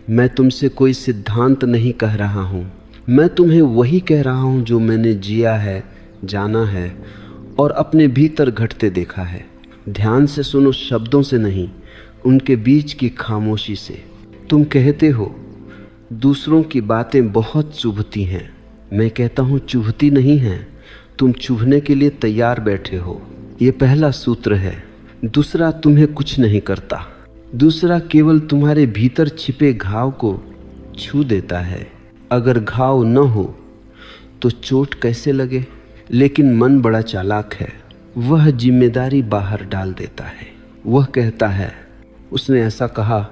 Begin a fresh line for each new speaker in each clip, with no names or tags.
मैं तुमसे कोई सिद्धांत नहीं कह रहा हूँ, मैं तुम्हें वही कह रहा हूँ जो मैंने जिया है, जाना है और अपने भीतर घटते देखा है। ध्यान से सुनो, शब्दों से नहीं, उनके बीच की खामोशी से। तुम कहते हो दूसरों की बातें बहुत चुभती हैं, मैं कहता हूँ चुभती नहीं हैं, तुम चुभने के लिए तैयार बैठे हो। ये पहला सूत्र है। दूसरा तुम्हें कुछ नहीं करता, दूसरा केवल तुम्हारे भीतर छिपे घाव को छू देता है। अगर घाव न हो तो चोट कैसे लगे? लेकिन मन बड़ा चालाक है, वह जिम्मेदारी बाहर डाल देता है। वह कहता है उसने ऐसा कहा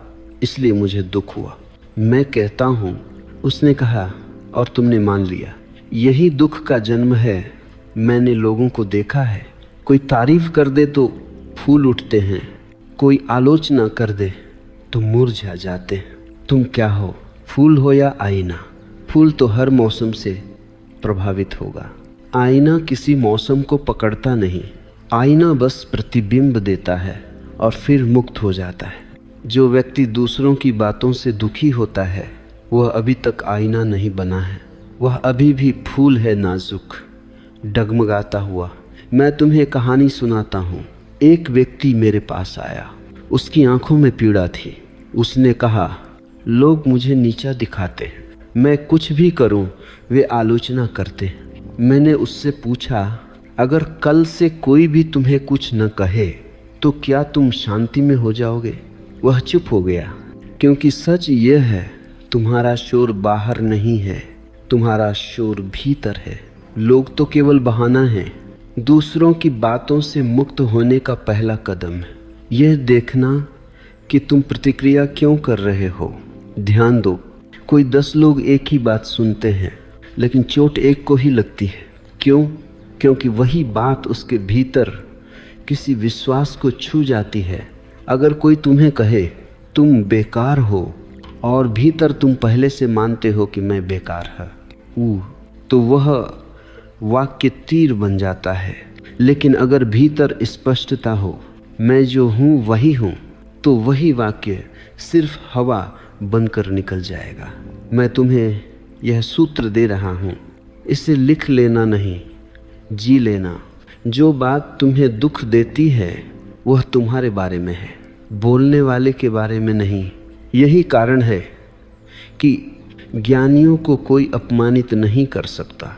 इसलिए मुझे दुख हुआ। मैं कहता हूँ उसने कहा और तुमने मान लिया। यही दुख का जन्म है। मैंने लोगों को देखा है, कोई तारीफ कर दे तो फूल उठते हैं, कोई आलोचना कर दे तो मुरझा जाते हैं। तुम क्या हो, फूल हो या आईना? फूल तो हर मौसम से प्रभावित होगा, आईना किसी मौसम को पकड़ता नहीं। आईना बस प्रतिबिंब देता है और फिर मुक्त हो जाता है। जो व्यक्ति दूसरों की बातों से दुखी होता है वह अभी तक आईना नहीं बना है, वह अभी भी फूल है, नाजुक, डगमगाता हुआ। मैं तुम्हें कहानी सुनाता हूँ। एक व्यक्ति मेरे पास आया, उसकी आंखों में पीड़ा थी। उसने कहा लोग मुझे नीचा दिखाते हैं, मैं कुछ भी करूं वे आलोचना करते हैं। मैंने उससे पूछा अगर कल से कोई भी तुम्हें कुछ न कहे तो क्या तुम शांति में हो जाओगे? वह चुप हो गया, क्योंकि सच यह है तुम्हारा शोर बाहर नहीं है, तुम्हारा शोर भीतर है। लोग तो केवल बहाना है। दूसरों की बातों से मुक्त होने का पहला कदम है यह देखना कि तुम प्रतिक्रिया क्यों कर रहे हो। ध्यान दो, कोई 10 लोग एक ही बात सुनते हैं लेकिन चोट एक को ही लगती है। क्यों? क्योंकि वही बात उसके भीतर किसी विश्वास को छू जाती है। अगर कोई तुम्हें कहे तुम बेकार हो और भीतर तुम पहले से मानते हो कि मैं बेकार हूँ, तो वह वाक्य तीर बन जाता है। लेकिन अगर भीतर स्पष्टता हो मैं जो हूँ वही हूँ, तो वही वाक्य सिर्फ हवा बनकर निकल जाएगा। मैं तुम्हें यह सूत्र दे रहा हूँ, इसे लिख लेना नहीं, जी लेना। जो बात तुम्हें दुख देती है वह तुम्हारे बारे में है, बोलने वाले के बारे में नहीं। यही कारण है कि ज्ञानियों को कोई अपमानित नहीं कर सकता।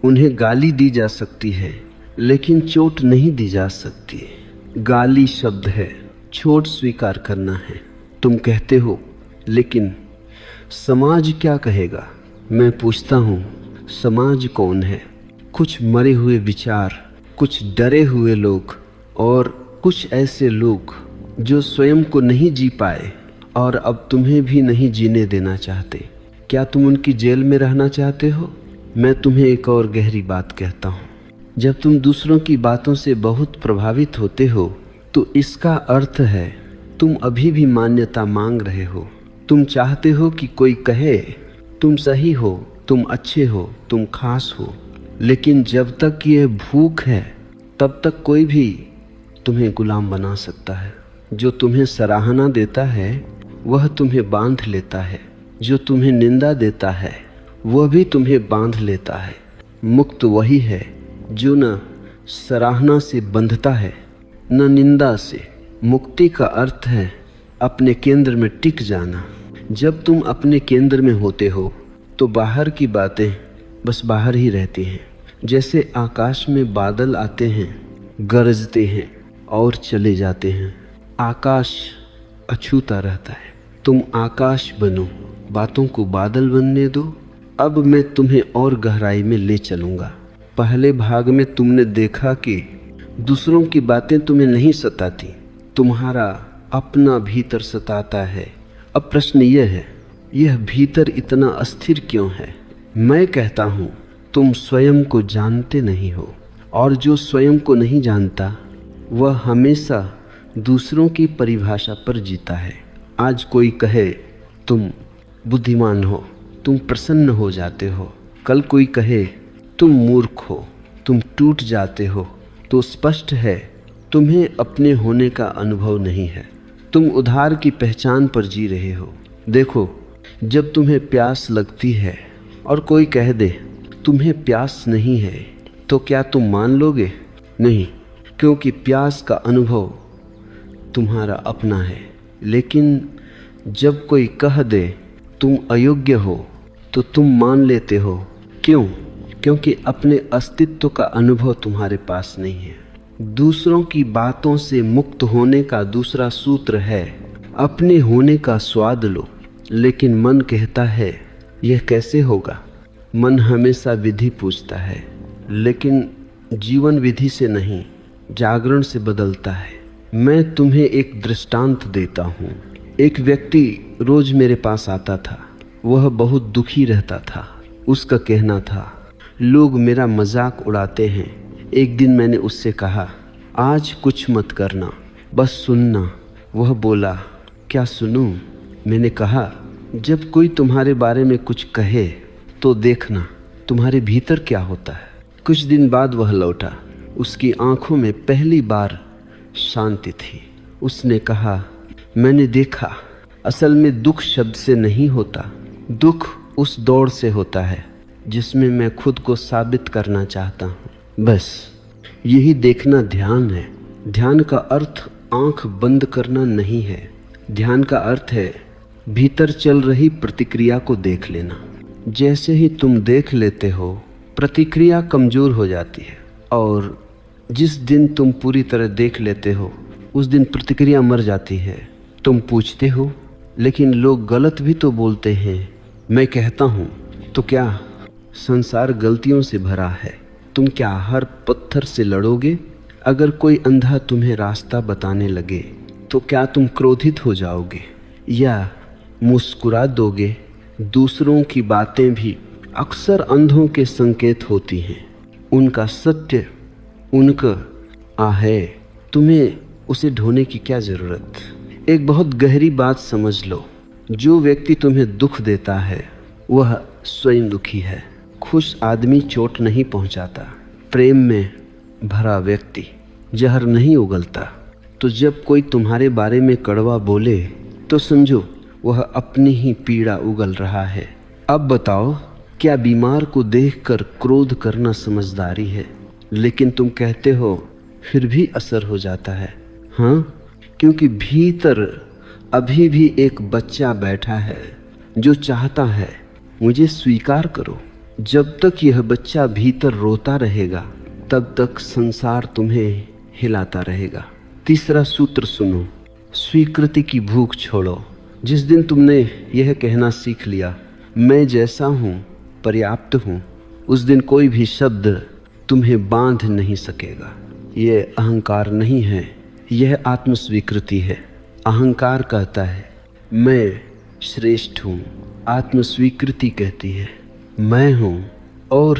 उन्हें गाली दी जा सकती है लेकिन चोट नहीं दी जा सकती। गाली शब्द है, चोट स्वीकार करना है। तुम कहते हो लेकिन समाज क्या कहेगा? मैं पूछता हूँ समाज कौन है? कुछ मरे हुए विचार, कुछ डरे हुए लोग और कुछ ऐसे लोग जो स्वयं को नहीं जी पाए और अब तुम्हें भी नहीं जीने देना चाहते। क्या तुम उनकी जेल में रहना चाहते हो? मैं तुम्हें एक और गहरी बात कहता हूँ, जब तुम दूसरों की बातों से बहुत प्रभावित होते हो तो इसका अर्थ है तुम अभी भी मान्यता मांग रहे हो। तुम चाहते हो कि कोई कहे तुम सही हो, तुम अच्छे हो, तुम खास हो। लेकिन जब तक ये भूख है तब तक कोई भी तुम्हें गुलाम बना सकता है। जो तुम्हें सराहना देता है वह तुम्हें बांध लेता है, जो तुम्हें निंदा देता है वह भी तुम्हें बांध लेता है। मुक्त वही है जो न सराहना से बंधता है न निंदा से। मुक्ति का अर्थ है अपने केंद्र में टिक जाना। जब तुम अपने केंद्र में होते हो तो बाहर की बातें बस बाहर ही रहती हैं। जैसे आकाश में बादल आते हैं, गरजते हैं और चले जाते हैं। आकाश अछूता रहता है। तुम आकाश बनो, बातों को बादल बनने दो। अब मैं तुम्हें और गहराई में ले चलूँगा। पहले भाग में तुमने देखा कि दूसरों की बातें तुम्हें नहीं सताती, तुम्हारा अपना भीतर सताता है। अब प्रश्न यह है, यह भीतर इतना अस्थिर क्यों है? मैं कहता हूँ तुम स्वयं को जानते नहीं हो, और जो स्वयं को नहीं जानता वह हमेशा दूसरों की परिभाषा पर जीता है। आज कोई कहे तुम बुद्धिमान हो, तुम प्रसन्न हो जाते हो। कल कोई कहे तुम मूर्ख हो, तुम टूट जाते हो, तो स्पष्ट है तुम्हें अपने होने का अनुभव नहीं है। तुम उधार की पहचान पर जी रहे हो। देखो, जब तुम्हें प्यास लगती है और कोई कह दे तुम्हें प्यास नहीं है, तो क्या तुम मान लोगे? नहीं, क्योंकि प्यास का अनुभव तुम्हारा अपना है। लेकिन जब कोई कह दे तुम अयोग्य हो, तो तुम मान लेते हो। क्यों? क्योंकि अपने अस्तित्व का अनुभव तुम्हारे पास नहीं है। दूसरों की बातों से मुक्त होने का दूसरा सूत्र है अपने होने का स्वाद लो। लेकिन मन कहता है यह कैसे होगा? मन हमेशा विधि पूछता है, लेकिन जीवन विधि से नहीं, जागरण से बदलता है। मैं तुम्हें एक दृष्टांत देता हूँ। एक व्यक्ति रोज मेरे पास आता था। वह बहुत दुखी रहता था। उसका कहना था लोग मेरा मजाक उड़ाते हैं। एक दिन मैंने उससे कहा आज कुछ मत करना, बस सुनना। वह बोला क्या सुनूं? मैंने कहा जब कोई तुम्हारे बारे में कुछ कहे तो देखना तुम्हारे भीतर क्या होता है। कुछ दिन बाद वह लौटा। उसकी आंखों में पहली बार शांति थी। उसने कहा मैंने देखा, असल में दुख शब्द से नहीं होता, दुख उस दौड़ से होता है जिसमें मैं खुद को साबित करना चाहता हूँ। बस यही देखना ध्यान है। ध्यान का अर्थ आंख बंद करना नहीं है। ध्यान का अर्थ है भीतर चल रही प्रतिक्रिया को देख लेना। जैसे ही तुम देख लेते हो, प्रतिक्रिया कमजोर हो जाती है, और जिस दिन तुम पूरी तरह देख लेते हो उस दिन प्रतिक्रिया मर जाती है। तुम पूछते हो लेकिन लोग गलत भी तो बोलते हैं। मैं कहता हूँ तो क्या संसार गलतियों से भरा है? तुम क्या हर पत्थर से लड़ोगे? अगर कोई अंधा तुम्हें रास्ता बताने लगे तो क्या तुम क्रोधित हो जाओगे या मुस्कुरा दोगे? दूसरों की बातें भी अक्सर अंधों के संकेत होती हैं। उनका सत्य उनका है, तुम्हें उसे ढूंढने की क्या जरूरत? एक बहुत गहरी बात समझ लो, जो व्यक्ति तुम्हें दुख देता है वह स्वयं दुखी है। खुश आदमी चोट नहीं पहुंचाता। प्रेम में भरा व्यक्ति जहर नहीं उगलता। तो जब कोई तुम्हारे बारे में कड़वा बोले तो समझो वह अपनी ही पीड़ा उगल रहा है। अब बताओ, क्या बीमार को देखकर क्रोध करना समझदारी है? लेकिन तुम कहते हो फिर भी असर हो जाता है। हाँ, क्योंकि भीतर अभी भी एक बच्चा बैठा है जो चाहता है मुझे स्वीकार करो। जब तक यह बच्चा भीतर रोता रहेगा तब तक संसार तुम्हें हिलाता रहेगा। तीसरा सूत्र सुनो, स्वीकृति की भूख छोड़ो। जिस दिन तुमने यह कहना सीख लिया मैं जैसा हूँ पर्याप्त हूँ, उस दिन कोई भी शब्द तुम्हें बांध नहीं सकेगा। यह अहंकार नहीं है, यह आत्मस्वीकृति है। अहंकार कहता है मैं श्रेष्ठ हूँ, आत्मस्वीकृति कहती है मैं हूँ। और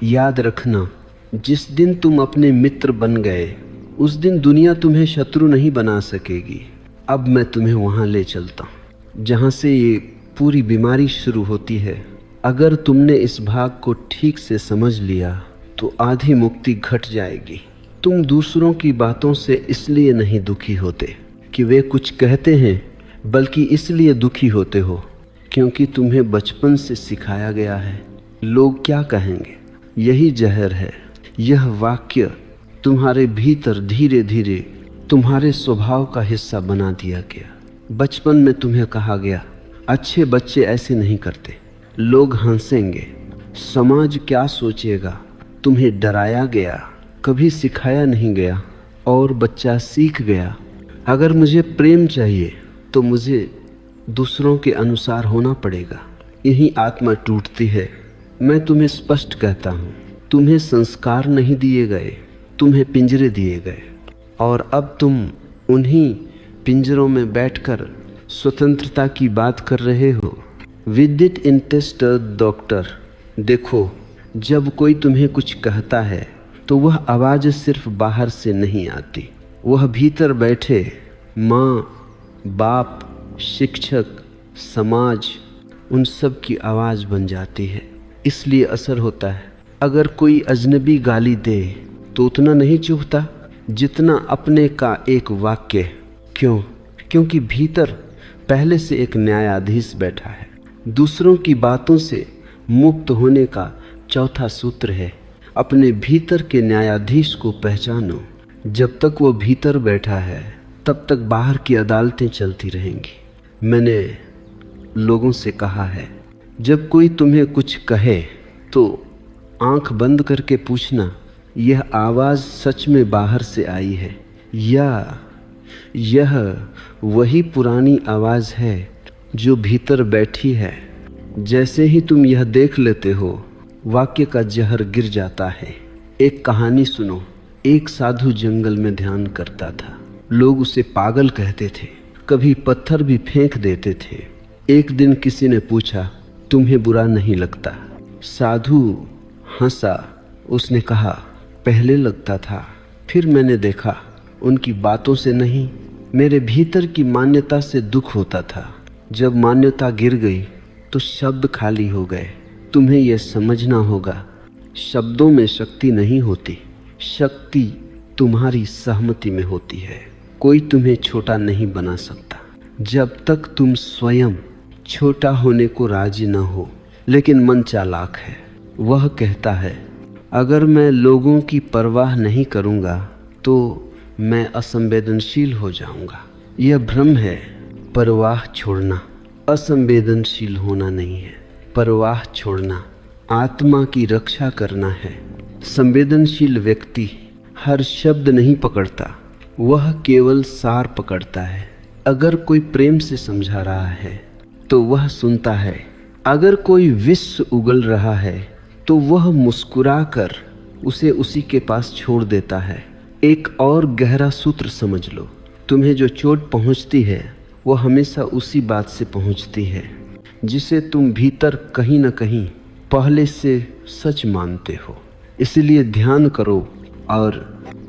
याद रखना, जिस दिन तुम अपने मित्र बन गए उस दिन दुनिया तुम्हें शत्रु नहीं बना सकेगी। अब मैं तुम्हें वहाँ ले चलता हूँ जहाँ से ये पूरी बीमारी शुरू होती है। अगर तुमने इस भाग को ठीक से समझ लिया तो आधी मुक्ति घट जाएगी। तुम दूसरों की बातों से इसलिए नहीं दुखी होते कि वे कुछ कहते हैं, बल्कि इसलिए दुखी होते हो क्योंकि तुम्हें बचपन से सिखाया गया है लोग क्या कहेंगे। यही जहर है। यह वाक्य तुम्हारे भीतर धीरे धीरे तुम्हारे स्वभाव का हिस्सा बना दिया गया। बचपन में तुम्हें कहा गया अच्छे बच्चे ऐसे नहीं करते, लोग हंसेंगे, समाज क्या सोचेगा। तुम्हें डराया गया, कभी सिखाया नहीं गया, और बच्चा सीख गया अगर मुझे प्रेम चाहिए तो मुझे दूसरों के अनुसार होना पड़ेगा। यही आत्मा टूटती है। मैं तुम्हें स्पष्ट कहता हूँ, तुम्हें संस्कार नहीं दिए गए, तुम्हें पिंजरे दिए गए, और अब तुम उन्हीं पिंजरों में बैठकर स्वतंत्रता की बात कर रहे हो। विदित इंटेस्ट डॉक्टर। देखो, जब कोई तुम्हें कुछ कहता है तो वह आवाज़ सिर्फ बाहर से नहीं आती, वह भीतर बैठे माँ, बाप, शिक्षक, समाज, उन सब की आवाज़ बन जाती है। इसलिए असर होता है। अगर कोई अजनबी गाली दे तो उतना नहीं चुभता जितना अपने का एक वाक्य। क्यों? क्योंकि भीतर पहले से एक न्यायाधीश बैठा है। दूसरों की बातों से मुक्त होने का चौथा सूत्र है, अपने भीतर के न्यायाधीश को पहचानो। जब तक वो भीतर बैठा है तब तक बाहर की अदालतें चलती रहेंगी। मैंने लोगों से कहा है, जब कोई तुम्हें कुछ कहे तो आंख बंद करके पूछना, यह आवाज़ सच में बाहर से आई है या यह वही पुरानी आवाज़ है जो भीतर बैठी है। जैसे ही तुम यह देख लेते हो, वाक्य का जहर गिर जाता है। एक कहानी सुनो। एक साधु जंगल में ध्यान करता था। लोग उसे पागल कहते थे, कभी पत्थर भी फेंक देते थे। एक दिन किसी ने पूछा, तुम्हें बुरा नहीं लगता? साधु हंसा। उसने कहा, पहले लगता था, फिर मैंने देखा उनकी बातों से नहीं, मेरे भीतर की मान्यता से दुख होता था। जब मान्यता गिर गई तो शब्द खाली हो गए। तुम्हें यह समझना होगा, शब्दों में शक्ति नहीं होती, शक्ति तुम्हारी सहमति में होती है। कोई तुम्हें छोटा नहीं बना सकता जब तक तुम स्वयं छोटा होने को राजी न हो। लेकिन मन चालाक है, वह कहता है, अगर मैं लोगों की परवाह नहीं करूँगा तो मैं असंवेदनशील हो जाऊँगा। यह भ्रम है। परवाह छोड़ना असंवेदनशील होना नहीं है। परवाह छोड़ना आत्मा की रक्षा करना है। संवेदनशील व्यक्ति हर शब्द नहीं पकड़ता, वह केवल सार पकड़ता है। अगर कोई प्रेम से समझा रहा है तो वह सुनता है। अगर कोई विष उगल रहा है तो वह मुस्कुराकर उसे उसी के पास छोड़ देता है। एक और गहरा सूत्र समझ लो, तुम्हें जो चोट पहुंचती है वो हमेशा उसी बात से पहुंचती है जिसे तुम भीतर कहीं न कहीं पहले से सच मानते हो। इसलिए ध्यान करो और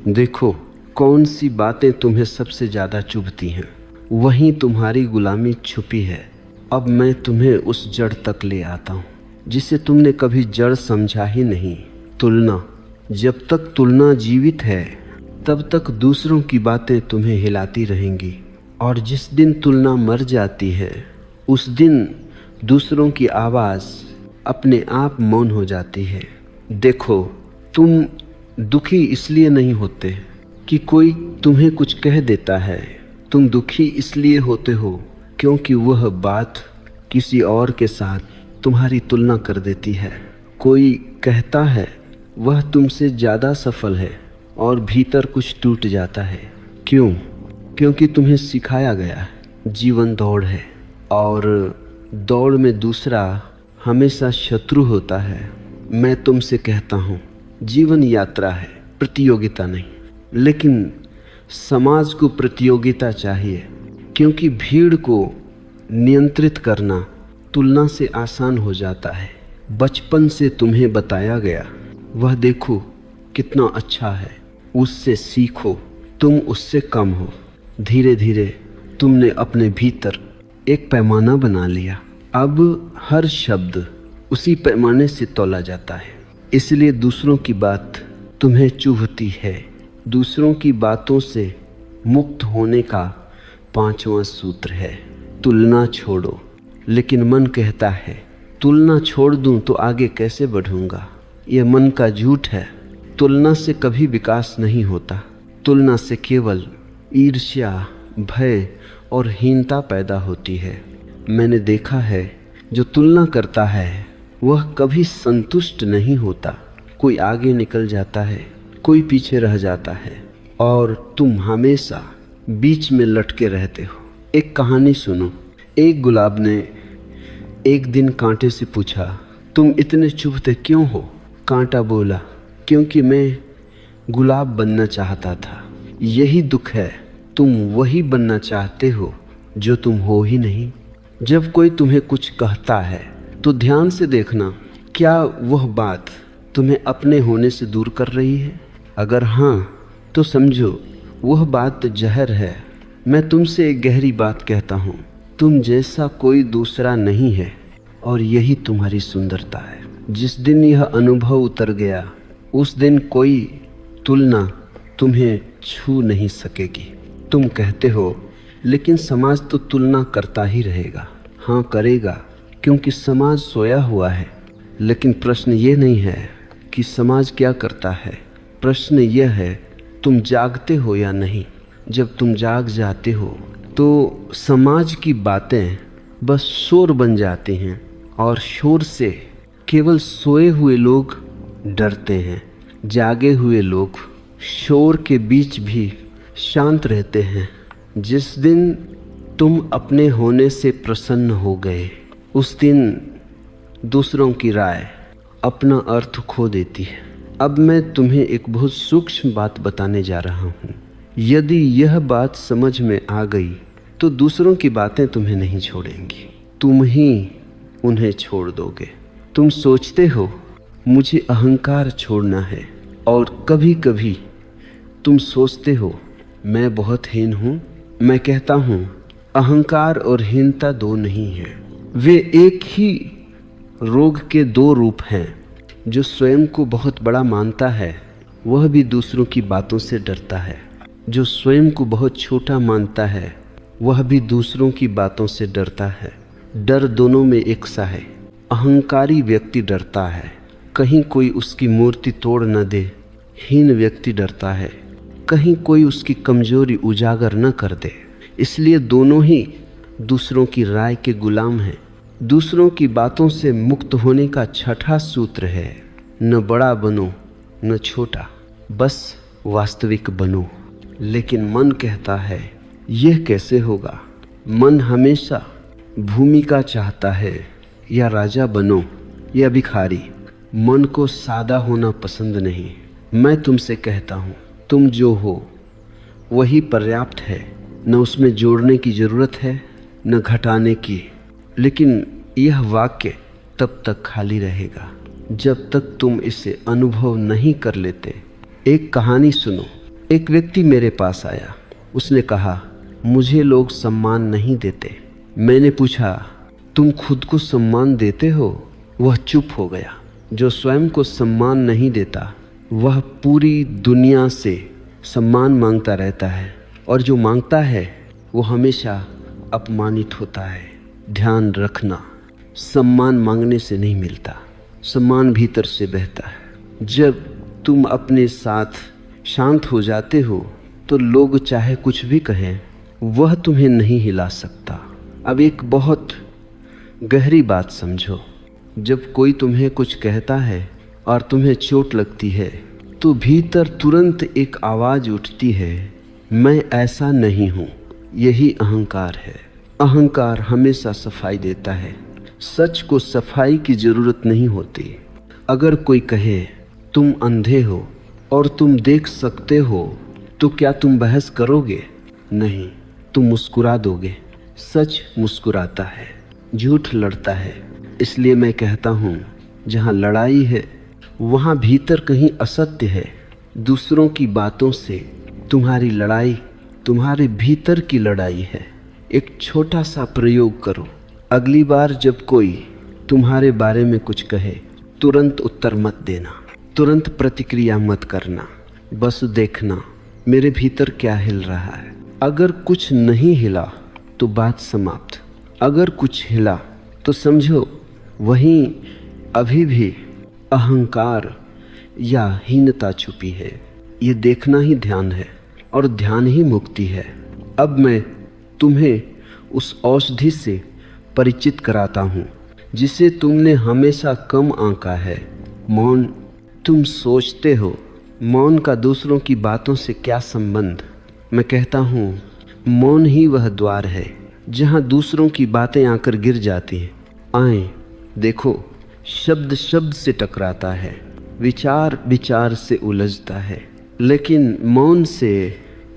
देखो कौन सी बातें तुम्हें सबसे ज़्यादा चुभती हैं। वहीं तुम्हारी गुलामी छुपी है। अब मैं तुम्हें उस जड़ तक ले आता हूँ जिसे तुमने कभी जड़ समझा ही नहीं। तुलना। जब तक तुलना जीवित है तब तक दूसरों की बातें तुम्हें हिलाती रहेंगी, और जिस दिन तुलना मर जाती है उस दिन दूसरों की आवाज़ अपने आप मौन हो जाती है। देखो, तुम दुखी इसलिए नहीं होते कि कोई तुम्हें कुछ कह देता है। तुम दुखी इसलिए होते हो क्योंकि वह बात किसी और के साथ तुम्हारी तुलना कर देती है। कोई कहता है वह तुमसे ज़्यादा सफल है और भीतर कुछ टूट जाता है। क्यों? क्योंकि तुम्हें सिखाया गया जीवन दौड़ है और दौड़ में दूसरा हमेशा शत्रु होता है। मैं तुमसे कहता हूँ, जीवन यात्रा है, प्रतियोगिता नहीं। लेकिन समाज को प्रतियोगिता चाहिए, क्योंकि भीड़ को नियंत्रित करना तुलना से आसान हो जाता है। बचपन से तुम्हें बताया गया, वह देखो कितना अच्छा है, उससे सीखो, तुम उससे कम हो। धीरे धीरे तुमने अपने भीतर एक पैमाना बना लिया। अब हर शब्द उसी पैमाने से तौला जाता है। इसलिए दूसरों की बात तुम्हें चुभती है। दूसरों की बातों से मुक्त होने का 5वां सूत्र है, तुलना छोड़ो। लेकिन मन कहता है, तुलना छोड़ दूं तो आगे कैसे बढ़ूंगा? यह मन का झूठ है। तुलना से कभी विकास नहीं होता। तुलना से केवल ईर्ष्या, भय और हीनता पैदा होती है। मैंने देखा है, जो तुलना करता है वह कभी संतुष्ट नहीं होता। कोई आगे निकल जाता है, कोई पीछे रह जाता है और तुम हमेशा बीच में लटके रहते हो। एक कहानी सुनो। एक गुलाब ने एक दिन कांटे से पूछा, तुम इतने चुभते क्यों हो? कांटा बोला, क्योंकि मैं गुलाब बनना चाहता था। यही दुख है, तुम वही बनना चाहते हो जो तुम हो ही नहीं। जब कोई तुम्हें कुछ कहता है तो ध्यान से देखना, क्या वह बात तुम्हें अपने होने से दूर कर रही है? अगर हाँ, तो समझो वह बात जहर है। मैं तुमसे एक गहरी बात कहता हूँ, तुम जैसा कोई दूसरा नहीं है और यही तुम्हारी सुंदरता है। जिस दिन यह अनुभव उतर गया, उस दिन कोई तुलना तुम्हें छू नहीं सकेगी। तुम कहते हो, लेकिन समाज तो तुलना करता ही रहेगा। हाँ, करेगा, क्योंकि समाज सोया हुआ है। लेकिन प्रश्न ये नहीं है कि समाज क्या करता है, प्रश्न यह है तुम जागते हो या नहीं। जब तुम जाग जाते हो तो समाज की बातें बस शोर बन जाती हैं, और शोर से केवल सोए हुए लोग डरते हैं। जागे हुए लोग शोर के बीच भी शांत रहते हैं। जिस दिन तुम अपने होने से प्रसन्न हो गए, उस दिन दूसरों की राय अपना अर्थ खो देती है। अब मैं तुम्हें एक बहुत सूक्ष्म बात बताने जा रहा हूँ। यदि यह बात समझ में आ गई तो दूसरों की बातें तुम्हें नहीं छोड़ेंगी, तुम ही उन्हें छोड़ दोगे। तुम सोचते हो मुझे अहंकार छोड़ना है, और कभी कभी तुम सोचते हो मैं बहुत हीन हूँ। मैं कहता हूँ अहंकार और हीनता दो नहीं हैं, वे एक ही रोग के दो रूप हैं। जो स्वयं को बहुत बड़ा मानता है वह भी दूसरों की बातों से डरता है। जो स्वयं को बहुत छोटा मानता है वह भी दूसरों की बातों से डरता है। डर दोनों में एक सा है। अहंकारी व्यक्ति डरता है कहीं कोई उसकी मूर्ति तोड़ न दे। हीन व्यक्ति डरता है कहीं कोई उसकी कमजोरी उजागर न कर दे। इसलिए दोनों ही दूसरों की राय के गुलाम हैं। दूसरों की बातों से मुक्त होने का छठा सूत्र है, न बड़ा बनो न छोटा, बस वास्तविक बनो। लेकिन मन कहता है यह कैसे होगा। मन हमेशा भूमिका चाहता है, या राजा बनो या भिखारी। मन को सादा होना पसंद नहीं। मैं तुमसे कहता हूँ तुम जो हो वही पर्याप्त है। न उसमें जोड़ने की ज़रूरत है न घटाने की। लेकिन यह वाक्य तब तक खाली रहेगा जब तक तुम इसे अनुभव नहीं कर लेते। एक कहानी सुनो। एक व्यक्ति मेरे पास आया। उसने कहा मुझे लोग सम्मान नहीं देते। मैंने पूछा तुम खुद को सम्मान देते हो? वह चुप हो गया। जो स्वयं को सम्मान नहीं देता वह पूरी दुनिया से सम्मान मांगता रहता है, और जो मांगता है वो हमेशा अपमानित होता है। ध्यान रखना, सम्मान मांगने से नहीं मिलता, सम्मान भीतर से बहता है। जब तुम अपने साथ शांत हो जाते हो तो लोग चाहे कुछ भी कहें वह तुम्हें नहीं हिला सकता। अब एक बहुत गहरी बात समझो। जब कोई तुम्हें कुछ कहता है और तुम्हें चोट लगती है तो भीतर तुरंत एक आवाज़ उठती है, मैं ऐसा नहीं हूँ। यही अहंकार है। अहंकार हमेशा सफाई देता है। सच को सफाई की ज़रूरत नहीं होती। अगर कोई कहे तुम अंधे हो और तुम देख सकते हो तो क्या तुम बहस करोगे? नहीं, तुम मुस्कुरा दोगे। सच मुस्कुराता है, झूठ लड़ता है। इसलिए मैं कहता हूँ जहाँ लड़ाई है वहाँ भीतर कहीं असत्य है। दूसरों की बातों से तुम्हारी लड़ाई तुम्हारे भीतर की लड़ाई है। एक छोटा सा प्रयोग करो। अगली बार जब कोई तुम्हारे बारे में कुछ कहे तुरंत उत्तर मत देना, तुरंत प्रतिक्रिया मत करना। बस देखना मेरे भीतर क्या हिल रहा है। अगर कुछ नहीं हिला तो बात समाप्त। अगर कुछ हिला तो समझो वहीं अभी भी अहंकार या हीनता छुपी है। ये देखना ही ध्यान है, और ध्यान ही मुक्ति है। अब मैं तुम्हें उस औषधि से परिचित कराता हूँ जिसे तुमने हमेशा कम आंका है, मौन। तुम सोचते हो मौन का दूसरों की बातों से क्या संबंध? मैं कहता हूँ मौन ही वह द्वार है जहाँ दूसरों की बातें आकर गिर जाती हैं। आए देखो, शब्द शब्द से टकराता है, विचार विचार से उलझता है, लेकिन मौन से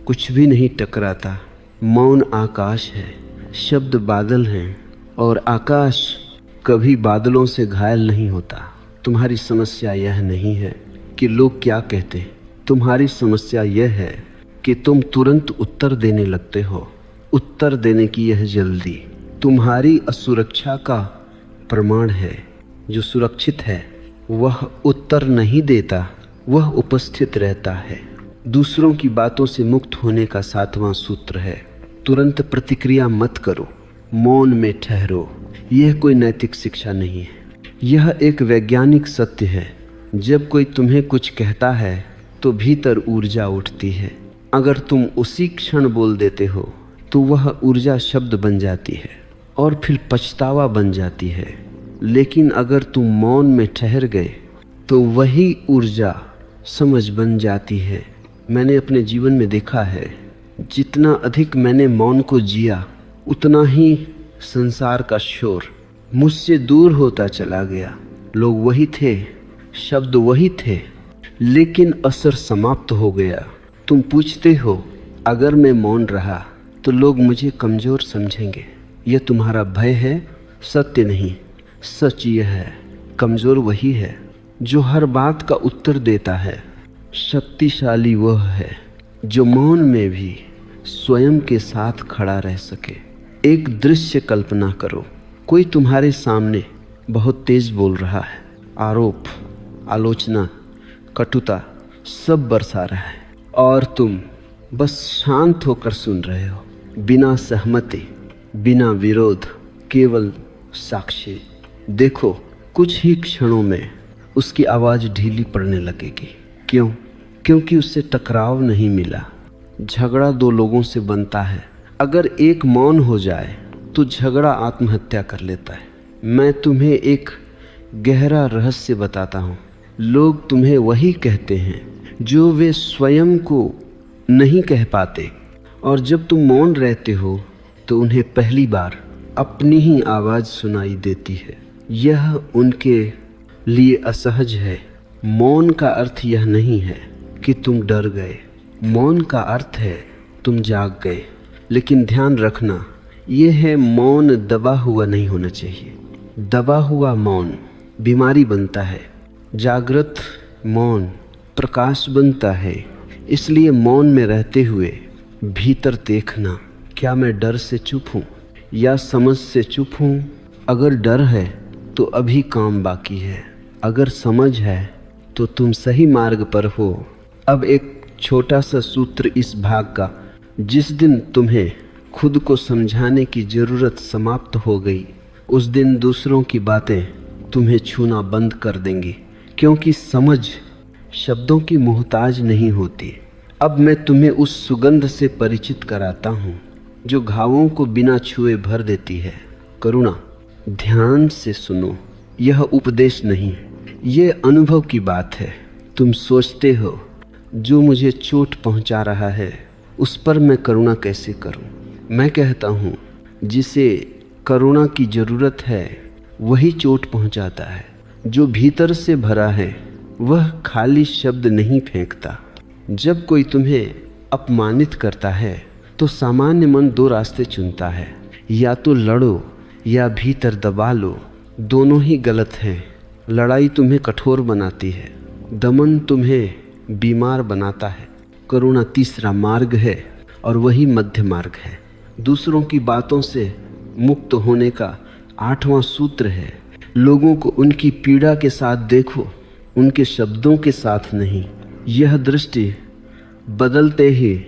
कुछ भी नहीं टकराता। मौन आकाश है, शब्द बादल हैं, और आकाश कभी बादलों से घायल नहीं होता। तुम्हारी समस्या यह नहीं है कि लोग क्या कहते हैं, तुम्हारी समस्या यह है कि तुम तुरंत उत्तर देने लगते हो। उत्तर देने की यह जल्दी तुम्हारी असुरक्षा का प्रमाण है। जो सुरक्षित है वह उत्तर नहीं देता, वह उपस्थित रहता है। दूसरों की बातों से मुक्त होने का 7वां सूत्र है, तुरंत प्रतिक्रिया मत करो, मौन में ठहरो। यह कोई नैतिक शिक्षा नहीं है, यह एक वैज्ञानिक सत्य है। जब कोई तुम्हें कुछ कहता है तो भीतर ऊर्जा उठती है। अगर तुम उसी क्षण बोल देते हो तो वह ऊर्जा शब्द बन जाती है और फिर पछतावा बन जाती है। लेकिन अगर तुम मौन में ठहर गए तो वही ऊर्जा समझ बन जाती है। मैंने अपने जीवन में देखा है, जितना अधिक मैंने मौन को जिया उतना ही संसार का शोर मुझसे दूर होता चला गया। लोग वही थे, शब्द वही थे, लेकिन असर समाप्त हो गया। तुम पूछते हो अगर मैं मौन रहा तो लोग मुझे कमज़ोर समझेंगे। यह तुम्हारा भय है, सत्य नहीं। सच यह है, कमज़ोर वही है जो हर बात का उत्तर देता है। शक्तिशाली वह है जो मौन में भी स्वयं के साथ खड़ा रह सके। एक दृश्य कल्पना करो, कोई तुम्हारे सामने बहुत तेज बोल रहा है, आरोप, आलोचना, कटुता सब बरसा रहा है और तुम बस शांत होकर सुन रहे हो, बिना सहमति, बिना विरोध, केवल साक्षी। देखो, कुछ ही क्षणों में उसकी आवाज़ ढीली पड़ने लगेगी। क्यों? क्योंकि उससे टकराव नहीं मिला। झगड़ा दो लोगों से बनता है, अगर एक मौन हो जाए तो झगड़ा आत्महत्या कर लेता है। मैं तुम्हें एक गहरा रहस्य बताता हूँ, लोग तुम्हें वही कहते हैं जो वे स्वयं को नहीं कह पाते, और जब तुम मौन रहते हो तो उन्हें पहली बार अपनी ही आवाज़ सुनाई देती है। यह उनके लिए असहज है। मौन का अर्थ यह नहीं है कि तुम डर गए, मौन का अर्थ है तुम जाग गए। लेकिन ध्यान रखना, यह है मौन दबा हुआ नहीं होना चाहिए। दबा हुआ मौन बीमारी बनता है, जागृत मौन प्रकाश बनता है। इसलिए मौन में रहते हुए भीतर देखना, क्या मैं डर से चुप हूँ या समझ से चुप हूँ? अगर डर है तो अभी काम बाकी है, अगर समझ है तो तुम सही मार्ग पर हो। अब एक छोटा सा सूत्र इस भाग का, जिस दिन तुम्हें खुद को समझाने की ज़रूरत समाप्त हो गई, उस दिन दूसरों की बातें तुम्हें छूना बंद कर देंगी, क्योंकि समझ शब्दों की मोहताज नहीं होती। अब मैं तुम्हें उस सुगंध से परिचित कराता हूँ जो घावों को बिना छुए भर देती है। करुणा, ध्यान से सुनो, यह उपदेश नहीं, ये अनुभव की बात है। तुम सोचते हो जो मुझे चोट पहुंचा रहा है उस पर मैं करुणा कैसे करूं? मैं कहता हूं जिसे करुणा की ज़रूरत है वही चोट पहुंचाता है। जो भीतर से भरा है वह खाली शब्द नहीं फेंकता। जब कोई तुम्हें अपमानित करता है तो सामान्य मन दो रास्ते चुनता है, या तो लड़ो या भीतर दबा लो। दोनों ही गलत हैं। लड़ाई तुम्हें कठोर बनाती है, दमन तुम्हें बीमार बनाता है। करुणा तीसरा मार्ग है और वही मध्य मार्ग है। दूसरों की बातों से मुक्त होने का 8वां सूत्र है, लोगों को उनकी पीड़ा के साथ देखो, उनके शब्दों के साथ नहीं। यह दृष्टि बदलते ही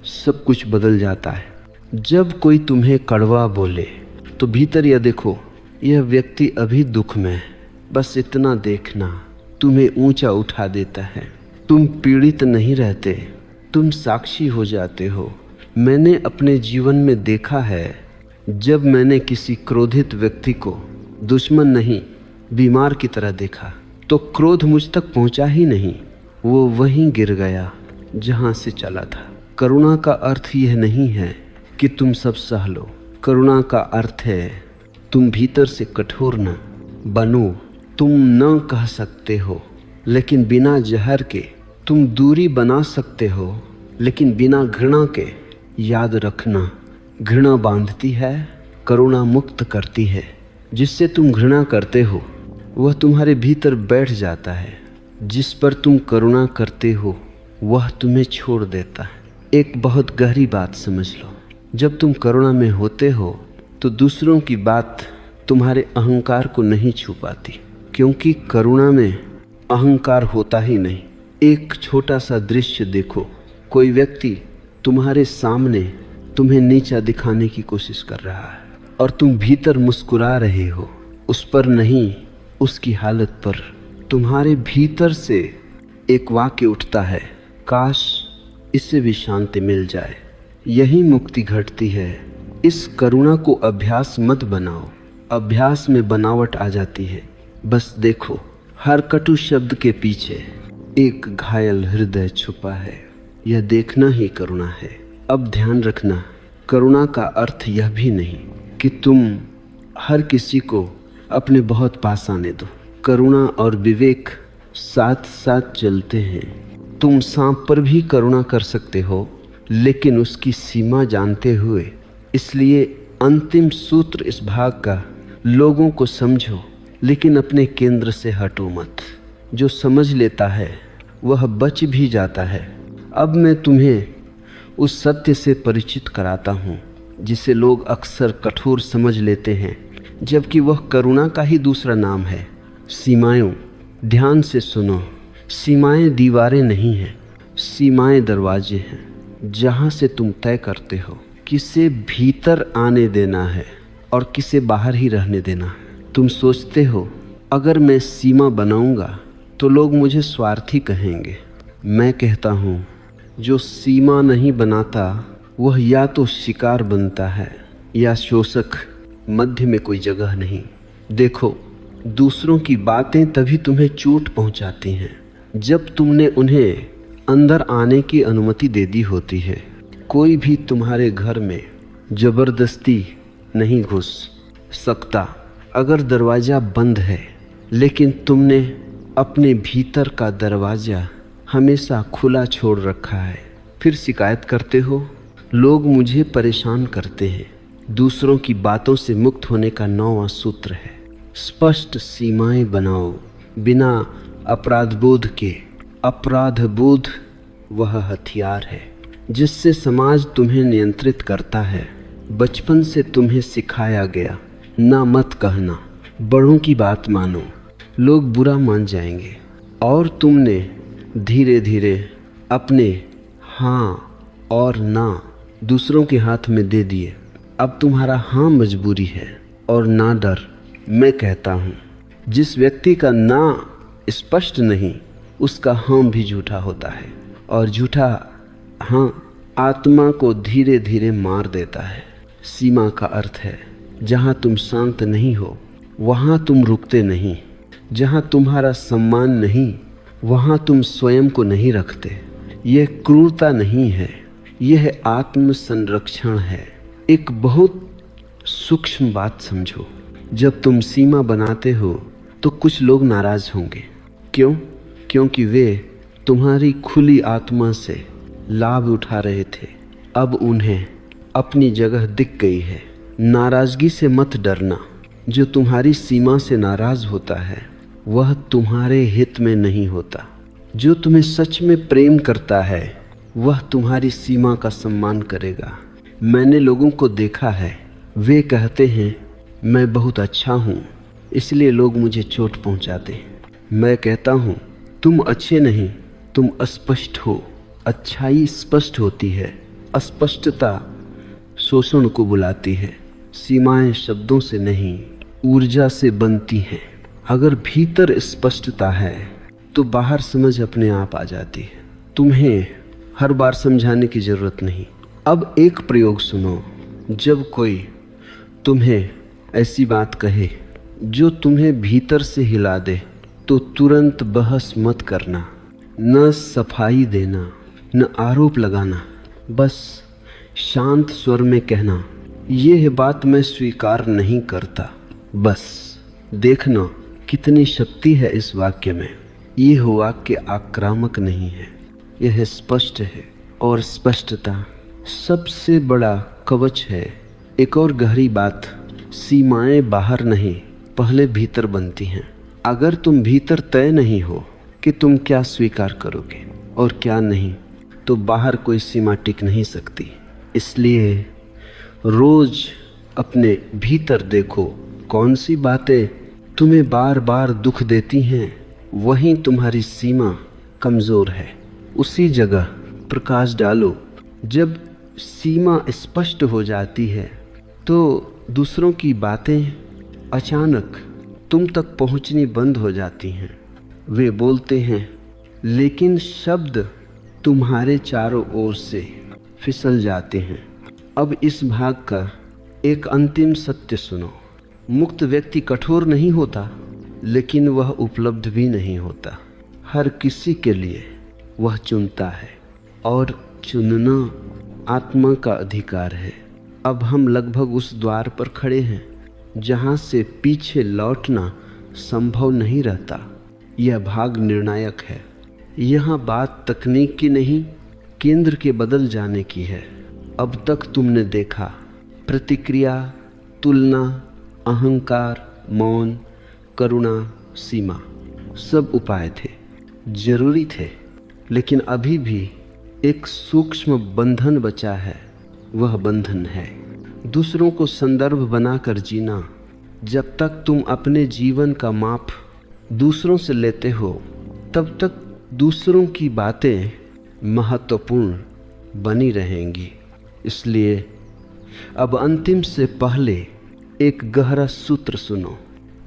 सब कुछ बदल जाता है। जब कोई तुम्हें कड़वा बोले तो भीतर यह देखो, यह व्यक्ति अभी दुख में है, बस इतना देखना तुम्हें ऊंचा उठा देता है। तुम पीड़ित नहीं रहते, तुम साक्षी हो जाते हो। मैंने अपने जीवन में देखा है, जब मैंने किसी क्रोधित व्यक्ति को दुश्मन नहीं बीमार की तरह देखा तो क्रोध मुझ तक पहुंचा ही नहीं, वो वहीं गिर गया जहां से चला था। करुणा का अर्थ यह नहीं है कि तुम सब सह लो। करुणा का अर्थ है तुम भीतर से कठोर न बनो। तुम न कह सकते हो लेकिन बिना जहर के, तुम दूरी बना सकते हो लेकिन बिना घृणा के। याद रखना, घृणा बांधती है, करुणा मुक्त करती है। जिससे तुम घृणा करते हो वह तुम्हारे भीतर बैठ जाता है, जिस पर तुम करुणा करते हो वह तुम्हें छोड़ देता है। एक बहुत गहरी बात समझ लो, जब तुम करुणा में होते हो तो दूसरों की बात तुम्हारे अहंकार को नहीं छू पाती, क्योंकि करुणा में अहंकार होता ही नहीं। एक छोटा सा दृश्य देखो, कोई व्यक्ति तुम्हारे सामने तुम्हें नीचा दिखाने की कोशिश कर रहा है, और तुम भीतर मुस्कुरा रहे हो, उस पर नहीं, उसकी हालत पर। तुम्हारे भीतर से एक वाक्य उठता है, काश इससे भी शांति मिल जाए। यही मुक्ति घटती है। इस करुणा को अभ्यास मत बनाओ, अभ्यास में बनावट आ जाती है। बस देखो, हर कटु शब्द के पीछे एक घायल हृदय छुपा है। यह देखना ही करुणा है। अब ध्यान रखना, करुणा का अर्थ यह भी नहीं कि तुम हर किसी को अपने बहुत पास आने दो। करुणा और विवेक साथ साथ चलते हैं। तुम सांप पर भी करुणा कर सकते हो, लेकिन उसकी सीमा जानते हुए। इसलिए अंतिम सूत्र इस भाग का, लोगों को समझो लेकिन अपने केंद्र से हटो मत। जो समझ लेता है वह बच भी जाता है। अब मैं तुम्हें उस सत्य से परिचित कराता हूँ जिसे लोग अक्सर कठोर समझ लेते हैं, जबकि वह करुणा का ही दूसरा नाम है। सीमाएं। ध्यान से सुनो, सीमाएं दीवारें नहीं हैं, सीमाएं दरवाजे हैं जहाँ से तुम तय करते हो किसे भीतर आने देना है और किसे बाहर ही रहने देना है। तुम सोचते हो अगर मैं सीमा बनाऊंगा तो लोग मुझे स्वार्थी कहेंगे। मैं कहता हूँ जो सीमा नहीं बनाता वह या तो शिकार बनता है या शोषक। मध्य में कोई जगह नहीं। देखो, दूसरों की बातें तभी तुम्हें चोट पहुंचाती हैं जब तुमने उन्हें अंदर आने की अनुमति दे दी होती है। कोई भी तुम्हारे घर में जबरदस्ती नहीं घुस सकता अगर दरवाज़ा बंद है, लेकिन तुमने अपने भीतर का दरवाज़ा हमेशा खुला छोड़ रखा है। फिर शिकायत करते हो, लोग मुझे परेशान करते हैं। दूसरों की बातों से मुक्त होने का 9वां सूत्र है, स्पष्ट सीमाएं बनाओ बिना अपराध बोध के। अपराध बोध वह हथियार है जिससे समाज तुम्हें नियंत्रित करता है। बचपन से तुम्हें सिखाया गया, ना मत कहना, बड़ों की बात मानो, लोग बुरा मान जाएंगे। और तुमने धीरे धीरे अपने हाँ और ना दूसरों के हाथ में दे दिए। अब तुम्हारा हाँ मजबूरी है और ना डर। मैं कहता हूँ, जिस व्यक्ति का ना स्पष्ट नहीं, उसका हाँ भी झूठा होता है, और झूठा हाँ आत्मा को धीरे धीरे मार देता है। सीमा का अर्थ है जहाँ तुम शांत नहीं हो वहाँ तुम रुकते नहीं, जहाँ तुम्हारा सम्मान नहीं वहाँ तुम स्वयं को नहीं रखते। यह क्रूरता नहीं है, यह आत्म संरक्षण है। एक बहुत सूक्ष्म बात समझो, जब तुम सीमा बनाते हो तो कुछ लोग नाराज होंगे। क्यों? क्योंकि वे तुम्हारी खुली आत्मा से लाभ उठा रहे थे, अब उन्हें अपनी जगह दिख गई है। नाराजगी से मत डरना। जो तुम्हारी सीमा से नाराज होता है वह तुम्हारे हित में नहीं होता। जो तुम्हें सच में प्रेम करता है वह तुम्हारी सीमा का सम्मान करेगा। मैंने लोगों को देखा है, वे कहते हैं मैं बहुत अच्छा हूँ इसलिए लोग मुझे चोट पहुँचाते हैं। मैं कहता हूँ तुम अच्छे नहीं, तुम अस्पष्ट हो। अच्छाई स्पष्ट होती है, अस्पष्टता शोषण को बुलाती है। सीमाएं शब्दों से नहीं, ऊर्जा से बनती हैं। अगर भीतर स्पष्टता है तो बाहर समझ अपने आप आ जाती है। तुम्हें हर बार समझाने की जरूरत नहीं। अब एक प्रयोग सुनो। जब कोई तुम्हें ऐसी बात कहे जो तुम्हें भीतर से हिला दे तो तुरंत बहस मत करना, न सफाई देना, न आरोप लगाना। बस शांत स्वर में कहना, यह बात मैं स्वीकार नहीं करता। बस देखना कितनी शक्ति है इस वाक्य में। यह वाक्य आक्रामक नहीं है, यह स्पष्ट है, और स्पष्टता सबसे बड़ा कवच है। एक और गहरी बात, सीमाएं बाहर नहीं, पहले भीतर बनती हैं। अगर तुम भीतर तय नहीं हो कि तुम क्या स्वीकार करोगे और क्या नहीं, तो बाहर कोई सीमा टिक नहीं सकती। इसलिए रोज अपने भीतर देखो, कौन सी बातें तुम्हें बार बार दुख देती हैं, वहीं तुम्हारी सीमा कमज़ोर है। उसी जगह प्रकाश डालो। जब सीमा स्पष्ट हो जाती है तो दूसरों की बातें अचानक तुम तक पहुंचनी बंद हो जाती हैं। वे बोलते हैं लेकिन शब्द तुम्हारे चारों ओर से फिसल जाते हैं। अब इस भाग का एक अंतिम सत्य सुनो। मुक्त व्यक्ति कठोर नहीं होता, लेकिन वह उपलब्ध भी नहीं होता। हर किसी के लिए वह चुनता है, और चुनना आत्मा का अधिकार है। अब हम लगभग उस द्वार पर खड़े हैं जहां से पीछे लौटना संभव नहीं रहता। यह भाग निर्णायक है। यहाँ बात तकनीक की नहीं, केंद्र के बदल जाने की है। अब तक तुमने देखा प्रतिक्रिया, तुलना, अहंकार, मौन, करुणा, सीमा, सब उपाय थे, जरूरी थे। लेकिन अभी भी एक सूक्ष्म बंधन बचा है। वह बंधन है दूसरों को संदर्भ बनाकर जीना। जब तक तुम अपने जीवन का माप दूसरों से लेते हो, तब तक दूसरों की बातें महत्वपूर्ण बनी रहेंगी। इसलिए अब अंतिम से पहले एक गहरा सूत्र सुनो।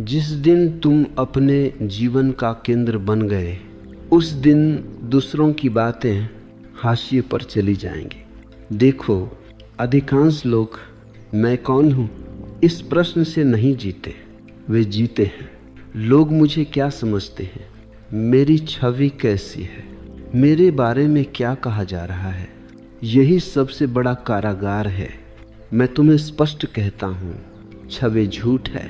जिस दिन तुम अपने जीवन का केंद्र बन गए, उस दिन दूसरों की बातें हाशिए पर चली जाएंगी। देखो, अधिकांश लोग मैं कौन हूँ इस प्रश्न से नहीं जीते। वे जीते हैं लोग मुझे क्या समझते हैं, मेरी छवि कैसी है, मेरे बारे में क्या कहा जा रहा है। यही सबसे बड़ा कारागार है। मैं तुम्हें स्पष्ट कहता हूँ, छवि झूठ है,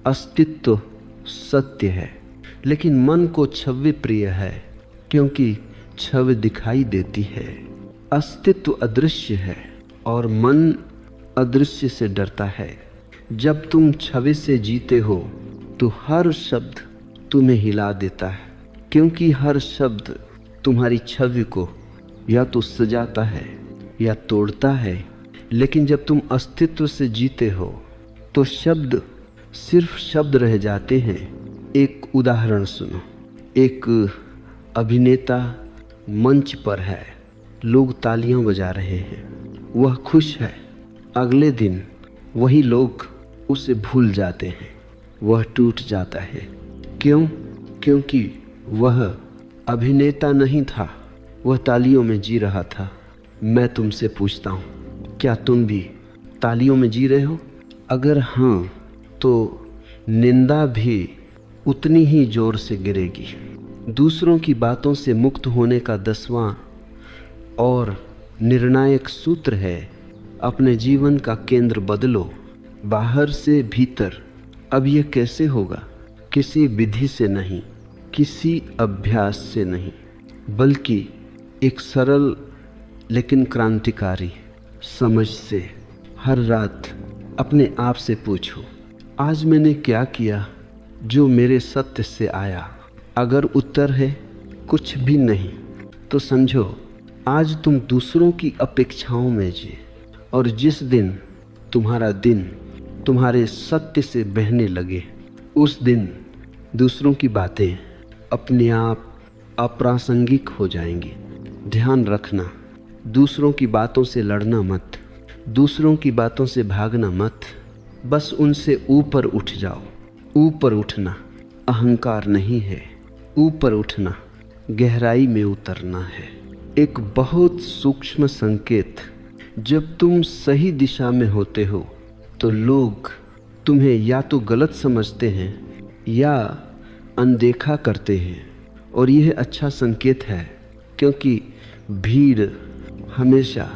अस्तित्व सत्य है। लेकिन मन को छवि प्रिय है, क्योंकि छवि दिखाई देती है। अस्तित्व अदृश्य है और मन अदृश्य से डरता है। जब तुम छवि से जीते हो तो हर शब्द तुम्हें हिला देता है, क्योंकि हर शब्द तुम्हारी छवि को या तो सजाता है या तोड़ता है। लेकिन जब तुम अस्तित्व से जीते हो तो शब्द सिर्फ शब्द रह जाते हैं। एक उदाहरण सुनो। एक अभिनेता मंच पर है, लोग तालियां बजा रहे हैं, वह खुश है। अगले दिन वही लोग उसे भूल जाते हैं, वह टूट जाता है। क्यों? क्योंकि वह अभिनेता नहीं था, वह तालियों में जी रहा था। मैं तुमसे पूछता हूँ, क्या तुम भी तालियों में जी रहे हो? अगर हाँ, तो निंदा भी उतनी ही जोर से गिरेगी। दूसरों की बातों से मुक्त होने का 10वां और निर्णायक सूत्र है, अपने जीवन का केंद्र बदलो, बाहर से भीतर। अब यह कैसे होगा? किसी विधि से नहीं, किसी अभ्यास से नहीं, बल्कि एक सरल लेकिन क्रांतिकारी समझ से। हर रात अपने आप से पूछो, आज मैंने क्या किया जो मेरे सत्य से आया? अगर उत्तर है कुछ भी नहीं, तो समझो आज तुम दूसरों की अपेक्षाओं में जिए। और जिस दिन तुम्हारा दिन तुम्हारे सत्य से बहने लगे, उस दिन दूसरों की बातें अपने आप अप्रासंगिक हो जाएंगी। ध्यान रखना, दूसरों की बातों से लड़ना मत, दूसरों की बातों से भागना मत, बस उनसे ऊपर उठ जाओ। ऊपर उठना अहंकार नहीं है, ऊपर उठना गहराई में उतरना है। एक बहुत सूक्ष्म संकेत, जब तुम सही दिशा में होते हो तो लोग तुम्हें या तो गलत समझते हैं या अनदेखा करते हैं। और यह अच्छा संकेत है, क्योंकि भीड़ हमेशा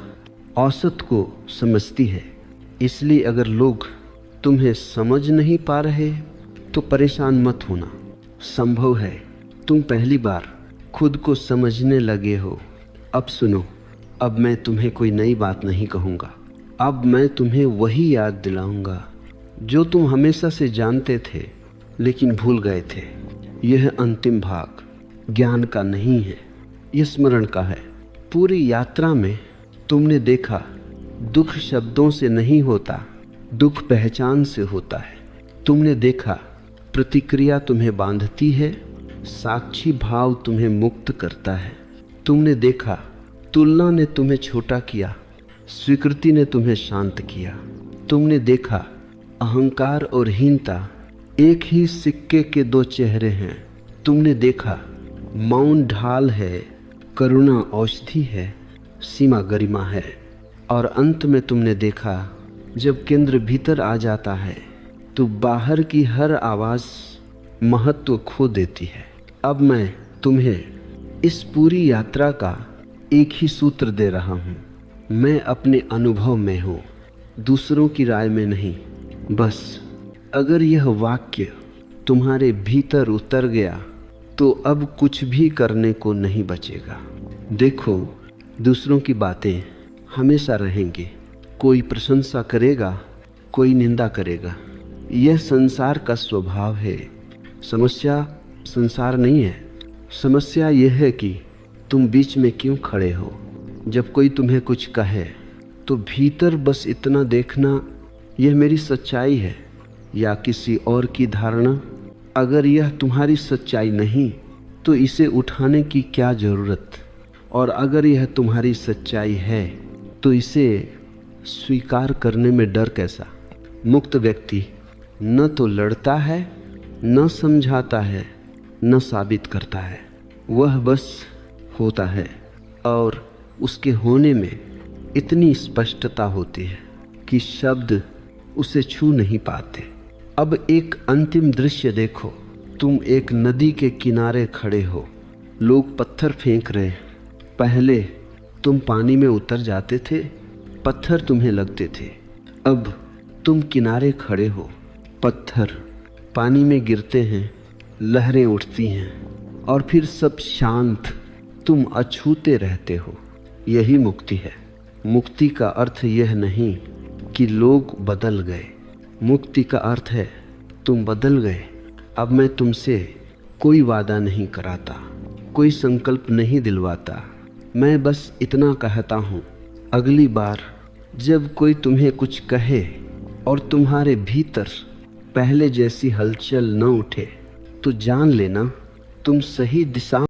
औसत को समझती है। इसलिए अगर लोग तुम्हें समझ नहीं पा रहे तो परेशान मत होना। संभव है तुम पहली बार खुद को समझने लगे हो। अब सुनो, अब मैं तुम्हें कोई नई बात नहीं कहूँगा। अब मैं तुम्हें वही याद दिलाऊंगा जो तुम हमेशा से जानते थे लेकिन भूल गए थे। यह अंतिम भाग ज्ञान का नहीं है, यह स्मरण का है। पूरी यात्रा में तुमने देखा, दुख शब्दों से नहीं होता, दुख पहचान से होता है। तुमने देखा, प्रतिक्रिया तुम्हें बांधती है, साक्षी भाव तुम्हें मुक्त करता है। तुमने देखा, तुलना ने तुम्हें छोटा किया, स्वीकृति ने तुम्हें शांत किया। तुमने देखा, अहंकार और हीनता एक ही सिक्के के दो चेहरे हैं। तुमने देखा, मौन ढाल है, करुणा औषधि है, सीमा गरिमा है। और अंत में तुमने देखा, जब केंद्र भीतर आ जाता है तो बाहर की हर आवाज़ महत्व खो देती है। अब मैं तुम्हें इस पूरी यात्रा का एक ही सूत्र दे रहा हूँ। मैं अपने अनुभव में हूँ, दूसरों की राय में नहीं। बस अगर यह वाक्य तुम्हारे भीतर उतर गया तो अब कुछ भी करने को नहीं बचेगा। देखो, दूसरों की बातें हमेशा रहेंगी। कोई प्रशंसा करेगा, कोई निंदा करेगा। यह संसार का स्वभाव है। समस्या संसार नहीं है, समस्या यह है कि तुम बीच में क्यों खड़े हो। जब कोई तुम्हें कुछ कहे तो भीतर बस इतना देखना, यह मेरी सच्चाई है या किसी और की धारणा। अगर यह तुम्हारी सच्चाई नहीं तो इसे उठाने की क्या ज़रूरत, और अगर यह तुम्हारी सच्चाई है तो इसे स्वीकार करने में डर कैसा। मुक्त व्यक्ति न तो लड़ता है, न समझाता है, न साबित करता है। वह बस होता है और उसके होने में इतनी स्पष्टता होती है कि शब्द उसे छू नहीं पाते। अब एक अंतिम दृश्य देखो। तुम एक नदी के किनारे खड़े हो, लोग पत्थर फेंक रहे। पहले तुम पानी में उतर जाते थे, पत्थर तुम्हें लगते थे। अब तुम किनारे खड़े हो, पत्थर पानी में गिरते हैं, लहरें उठती हैं और फिर सब शांत, तुम अछूते रहते हो। यही मुक्ति है। मुक्ति का अर्थ यह नहीं कि लोग बदल गए। मुक्ति का अर्थ है तुम बदल गए। अब मैं तुमसे कोई वादा नहीं कराता, कोई संकल्प नहीं दिलवाता। मैं बस इतना कहता हूँ, अगली बार जब कोई तुम्हें कुछ कहे और तुम्हारे भीतर पहले जैसी हलचल न उठे तो जान लेना तुम सही दिशा